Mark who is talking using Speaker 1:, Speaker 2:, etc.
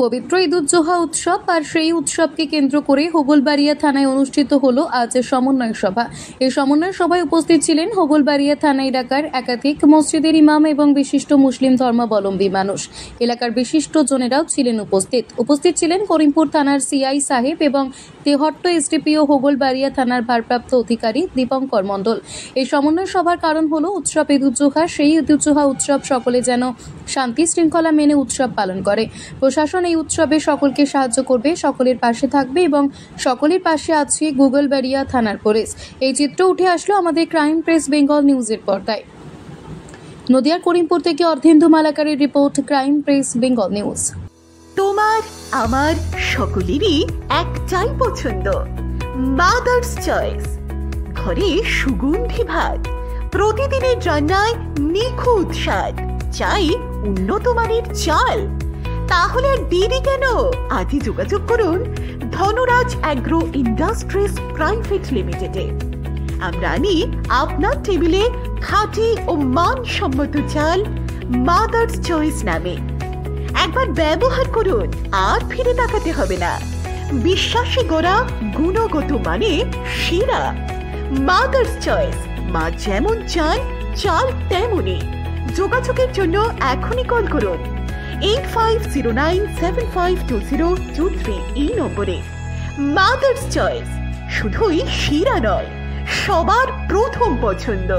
Speaker 1: পবিত্র ঈদুজ্জোহা উৎসব আর সেই উৎসবকে কেন্দ্র করে হোগলবাড়িয়া থানায় অনুষ্ঠিত হলো আজ সমন্বয় সভা। এই সমন্বয় সভায় উপস্থিত ছিলেন হোগলবাড়িয়া থানা এলাকার একাধিক মসজিদের ইমাম এবং বিশিষ্ট মুসলিম ধর্মাবলম্বী মানুষ। এলাকার বিশিষ্ট জনেরাও ছিলেন উপস্থিত ছিলেন করিমপুর থানার সিআই সাহেব এবং তেহট্ট এসডিপিও হোগলবাড়িয়া থানার ভারপ্রাপ্ত অধিকারী দীপঙ্কর মণ্ডল। এই সমন্বয় সভার কারণ হলো উৎসব ঈদুজ্জোহা। সেই ঈদুজ্জোহা উৎসব সকলে যেন শান্তি শৃঙ্খলা মেনে উৎসব পালন করে। প্রশাসন এই উৎসবে সকলকে সাহায্য করবে, সকলের পাশে থাকবে এবং সকলের পাশে আছে হোগলবাড়িয়া থানার পুলিশ। এই চিত্র উঠে আসলো আমাদের ক্রাইম প্রেস বেঙ্গল নিউজের পর্দায়। নদিয়ার করিমপুর থেকে অর্ধেন্দু মালাকারের report, crime press Bengal news.
Speaker 2: তোমার আমার সকলেরই একটাই পছন্দ, মাদার্স চয়েস। ঘরে সুগন্ধি ভাত, প্রতিদিনের রান্নায় নিখুঁত স্বাদ, চাই উন্নত মানের চাল। তাহলে আর দেরি কেন? আজই যোগাযোগ করুন ধনরাজ অ্যাগ্রো ইন্ডাস্ট্রিজ প্রাইভেট লিমিটেডে। আমরা আনি আপনার টেবিলে খাঁটি ও মানসম্মত চাল মাদার্স চয়েস নামে। একবার ব্যবহার করুন, আর ফিরে তাকাতে হবে না। বিশ্বাসী গোড়া, গুণগত মানে সেরা। মাদার্স চয়েস, মা যেমন চান চাল তেমনই। যোগাযোগের জন্য এখনই কল করুন 8509752023 এই নম্বরে। মাদার্স চয়েস শুধুই সেরা নয়, সবার প্রথম পছন্দ।